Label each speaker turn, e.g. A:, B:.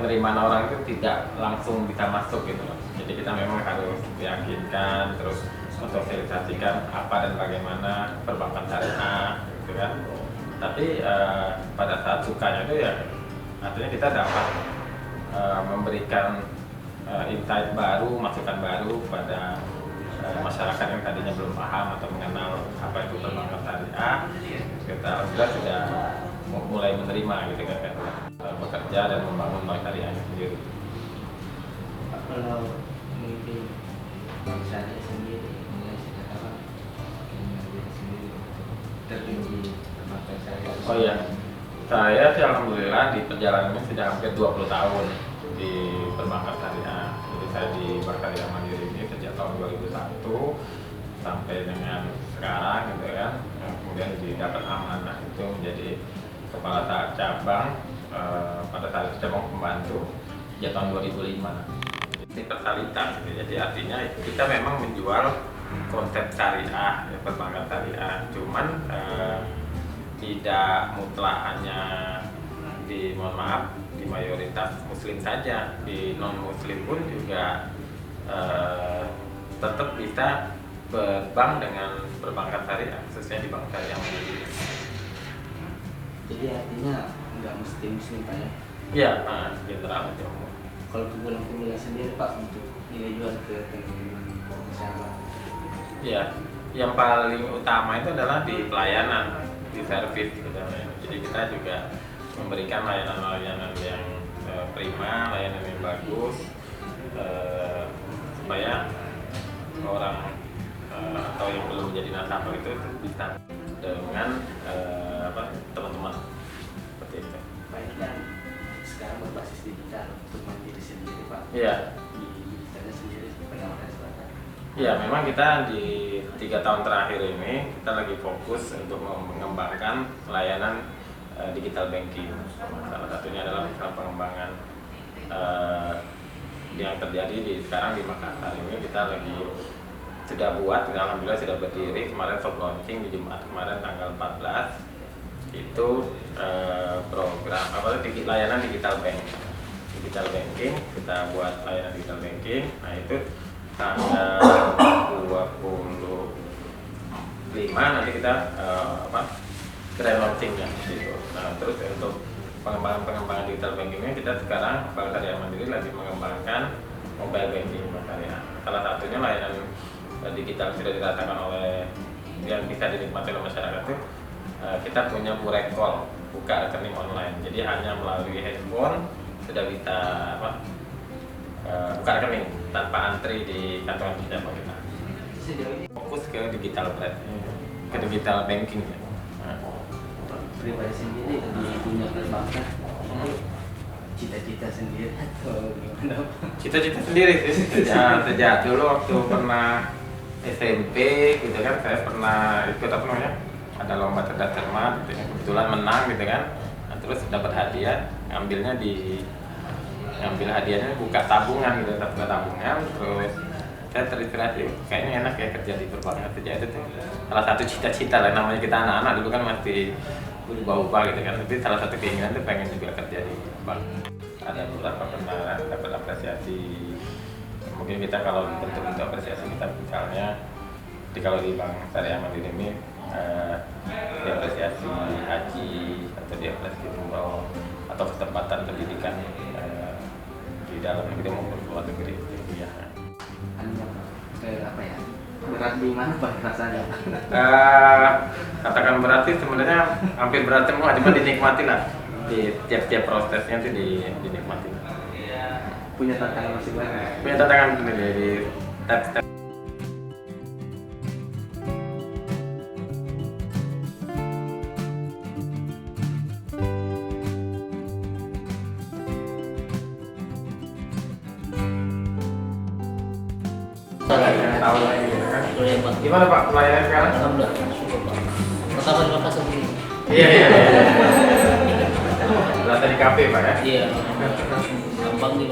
A: penerimaan orang itu tidak langsung bisa masuk gitu loh. Jadi kita memang harus meyakinkan, terus sosialisasikan apa dan bagaimana perbankan syariah gitu kan. Tapi pada saat sukanya itu ya artinya kita dapat memberikan insight baru, masukan baru pada masyarakat yang tadinya belum paham atau mengenal apa itu perbankan syariah. Kita alhamdulillah sudah mulai menerima gitu kan, bekerja dan membangun bank syariahnya sendiri.
B: Kalau mungkin bank syariah sendiri mulai sejak kapan sendiri terjun di perbankan syariah?
A: Oh iya, saya sih alhamdulillah di perjalanannya sudah hampir 20 tahun di perbankan syariah. Jadi saya di Bank Syariah Mandiri ini sejak tahun 2001 sampai dengan sekarang gitu kan. Kemudian didapat amanah itu menjadi kepala cabang pada saat itu cabang pembantu sejak tahun 2005. Ini persalitan gitu. Jadi artinya kita memang menjual konsep syariah, ya, perbankan syariah. Cuman tidak mutlak hanya di, mohon maaf, di mayoritas muslim saja, di non muslim pun juga tetap bisa berbank dengan perbankan syariah, khususnya di bank syariah Mandiri.
B: Jadi artinya nggak mesti muslim Pak ya?
A: Iya, general aja.
B: Kalau pemula sendiri Pak untuk nilai jual ke masyarakat?
A: Iya, yang paling utama itu adalah di pelayanan, di servis gitu. Jadi kita juga memberikan layanan-layanan yang prima, layanan yang bagus, supaya orang atau yang belum menjadi nasabah itu bisa dengan teman-teman seperti itu.
B: Baik, dan sekarang berbasis digital untuk Mandiri sendiri Pak.
A: Iya.
B: Di digitalnya sendiri penawaran seperti apa?
A: Ya, memang kita di 3 tahun terakhir ini kita lagi fokus untuk mengembangkan layanan digital banking. Salah satunya adalah pengembangan yang terjadi sekarang di Makassar ini. Kita lagi sudah buat, alhamdulillah sudah berdiri. Kemarin soft launching di Jumat kemarin tanggal 14 itu program layanan digital banking. Kita buat layanan digital banking. Nah itu tanggal 25 nanti kita grand launchingnya gitu. Nah terus untuk pengembangan digital banking ini kita sekarang Bank Syariah Mandiri lagi mengembangkan mobile banking Bank Syariah. Salah satunya layanan digital sudah dirasakan oleh yang bisa dinikmati oleh masyarakat itu kita punya Burekol, buka rekening online. Jadi hanya melalui handphone sudah bisa buka rekening tanpa antri di kantor pejabat kita. Fokus ke digital ke digital banking ya.
B: Pribadi sendiri di dunia perbankan cita-cita sendiri atau gimana?
A: Cita-cita sendiri sih. Sejak dulu waktu pernah SMP gitu kan, saya pernah ikut ada lomba cerdas cermat gitu, kebetulan menang gitu kan. Nah, terus dapat hadiah, ngambil hadiahnya buka tabungan gitu, tabungan. Terus saya terinspirasi, kayaknya enak ya kerja di perbankan. Sejak itu tuh salah satu cita-cita lah, namanya kita anak-anak dulu kan masih berubah-ubah gitu kan. Tapi salah satu keinginan tuh pengen juga kerja di bank. Ada beberapa pernah dapat apresiasi. Mungkin kita kalau bentuk apresiasi kita misalnya kalau di Bank Syariah Mandiri ini diapresiasi haji atau diapresiasi umroh atau kesempatan pendidikan di dalam negeri maupun luar negeri ya.
B: Apa ya? Berat di mana Pak rasanya?
A: Katakan berat sih sebenarnya hampir berat semua, cuma dinikmati lah. Di tiap-tiap prosesnya itu dinikmati.
B: Punya tantangan masing-masing.
A: Punya tantangan sendiri di step-step. Tahu lagi gitu kan. Gimana Pak pelayanan sekarang?
C: Alhamdulillah, syukur Pak. Pertama di Makassar sendiri.
A: Iya. Berasa di kafe Pak ya?
C: Iya, gampang di